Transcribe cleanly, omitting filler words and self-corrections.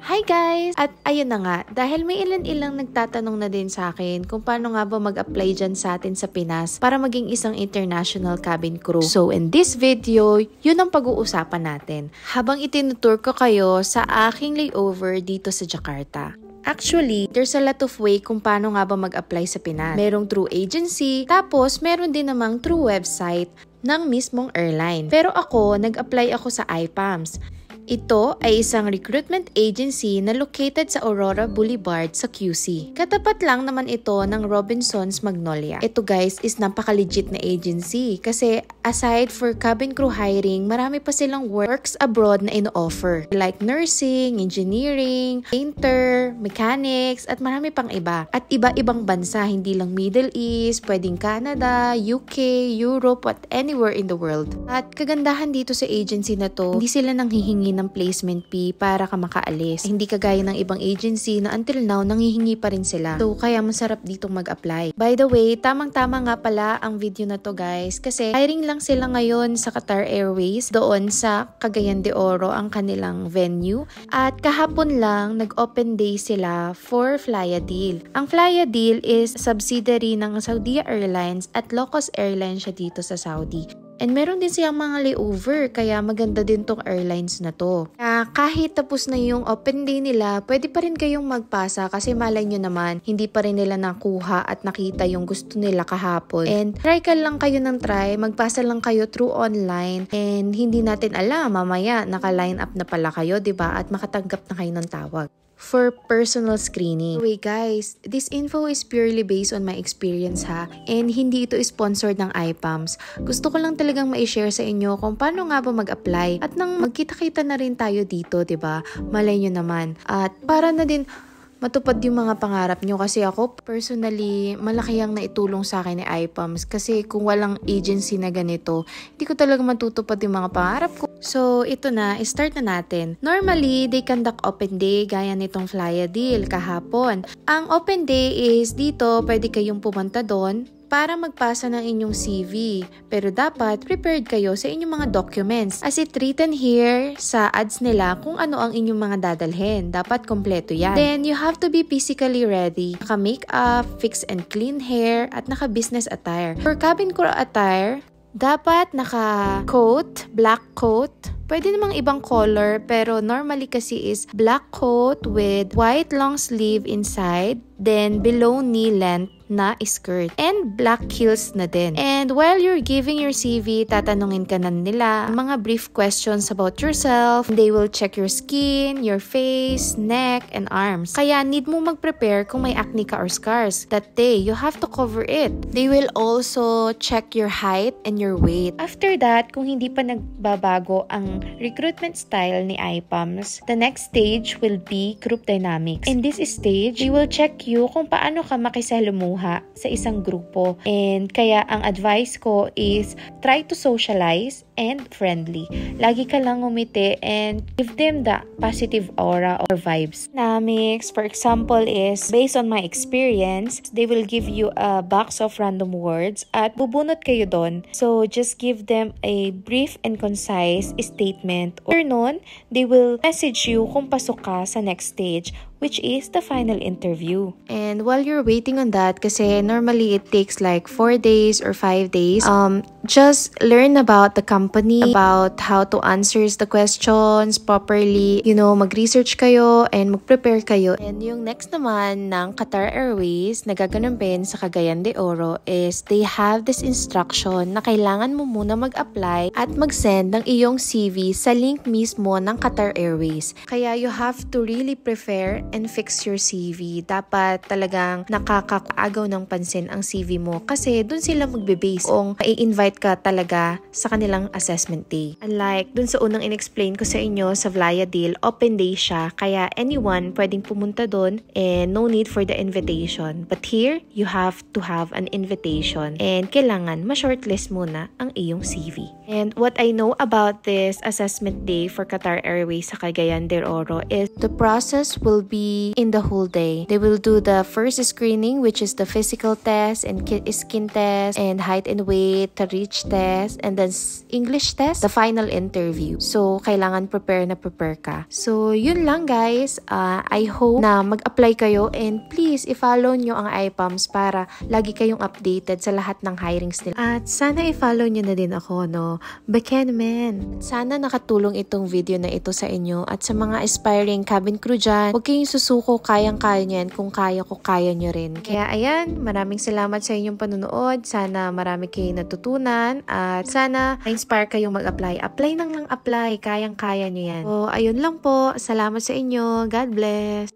Hi guys! At ayun na nga, dahil may ilan-ilang nagtatanong na din sa akin kung paano nga ba mag-apply dyan sa atin sa Pinas para maging isang international cabin crew. So in this video, yun ang pag-uusapan natin habang itinutur ko kayo sa aking layover dito sa Jakarta. Actually, there's a lot of way kung paano nga ba mag-apply sa Pinas. Merong through agency, tapos meron din namang through website ng mismong airline. Pero ako, nag-apply ako sa IPAMS. Ito ay isang recruitment agency na located sa Aurora Boulevard sa QC. Katapat lang naman ito ng Robinsons Magnolia. Ito guys is napaka-legit na agency kasi aside for cabin crew hiring, marami pa silang works abroad na ino-offer. Like nursing, engineering, painter, mechanics, at marami pang iba. At iba-ibang bansa, hindi lang Middle East, pwedeng Canada, UK, Europe, at anywhere in the world. At kagandahan dito sa agency na to, hindi sila nanghihingi ng placement fee para ka makaalis. Hindi kagaya ng ibang agency na until now nanghihingi pa rin sila. So kaya masarap ditong mag-apply. By the way, tamang-tama nga pala ang video na to guys kasi hiring lang sila ngayon sa Qatar Airways doon sa Cagayan de Oro ang kanilang venue. At kahapon lang nag-open day sila for Flyadil. Ang Flyadil is subsidiary ng Saudi Airlines at low-cost airline siya dito sa Saudi. And meron din siyang mga layover, kaya maganda din tong airlines na to. Kahit tapos na yung open day nila, pwede pa rin kayong magpasa kasi malay nyo naman, hindi pa rin nila nakuha at nakita yung gusto nila kahapon. And try ka lang kayo ng try, magpasa lang kayo through online and hindi natin alam, mamaya naka-line up na pala kayo, diba? At makatanggap na kayo ng tawag for personal screening. Anyway guys, this info is purely based on my experience ha, and hindi ito sponsored ng IPAMS. Gusto ko lang talagang ma-share sa inyo kung paano nga ba mag-apply at nang magkita-kita na rin tayo dito, 'di ba? Malay nyo naman. At para na din matupad yung mga pangarap nyo kasi ako personally malaki ang naitulong sa akin ni IPAMS kasi kung walang agency na ganito hindi ko talaga matutupad yung mga pangarap ko. So ito na, start na natin. Normally they conduct open day gaya nitong Flyadil kahapon. Ang open day is dito pwede kayong pumunta doon para magpasa ng inyong CV. Pero dapat prepared kayo sa inyong mga documents. As it written here sa ads nila kung ano ang inyong mga dadalhin. Dapat kompleto yan. Then you have to be physically ready. Naka-makeup, fix and clean hair, at naka-business attire. For cabin crew attire, dapat naka-coat, black coat. Pwede namang ibang color pero normally kasi is black coat with white long sleeve inside, then below knee length na skirt and black heels na din. And while you're giving your CV, tatanungin ka na nila mga brief questions about yourself. They will check your skin, your face, neck, and arms. Kaya need mo mag-prepare kung may acne ka or scars. That day, you have to cover it. They will also check your height and your weight. After that, kung hindi pa nagbabago ang recruitment style ni IPAMS, the next stage will be group dynamics. In this stage, they will check you kung paano ka makisalamuha sa isang grupo. And kaya ang advice ko is try to socialize and friendly. Lagi ka lang umiti and give them the positive aura or vibes. Dynamics, for example, is based on my experience, they will give you a box of random words at bubunot kayo doon. So just give them a brief and concise statement. Or noon, they will message you kung pasok ka sa next stage, which is the final interview. And while you're waiting on that, kasi normally it takes like 4 days or 5 days, just learn about the company, about how to answer the questions properly, mag-research kayo and mag-prepare kayo. And yung next naman ng Qatar Airways na gaganapin sa Cagayan de Oro is they have this instruction na kailangan mo muna mag-apply at mag-send ng iyong CV sa link mismo ng Qatar Airways. Kaya you have to really prepare and fix your CV. Dapat talagang nakakaagaw ng pansin ang CV mo kasi dun sila magbe-base kung i-invite ka talaga sa kanilang assessment day. Unlike dun sa unang in-explain ko sa inyo sa Flyadil, open day siya kaya anyone pwedeng pumunta dun and no need for the invitation. But here, you have to have an invitation and kailangan ma-shortlist muna ang iyong CV. And what I know about this assessment day for Qatar Airways sa Cagayan de Oro is the process will be in the whole day. They will do the first screening, which is the physical test and skin test and height and weight, the reach test, and then English test, the final interview. So, kailangan prepare na prepare ka. So, yun lang guys. I hope na mag-apply kayo and please, i-follow nyo ang IPAMS para lagi kayong updated sa lahat ng hirings nila. At sana i-follow nyo na din ako, no? Bekenman. Sana nakatulong itong video na ito sa inyo at sa mga aspiring cabin crew dyan. Huwag kayong susuko, kayang-kaya nyo yan. Kung kaya ko, kaya nyo rin. Kaya ayan, maraming salamat sa inyong panunood. Sana marami kayong natutunan at sana ma-inspire kayong mag-apply. Apply nang apply. Kayang-kaya nyo yan. So, ayun lang po. Salamat sa inyo. God bless.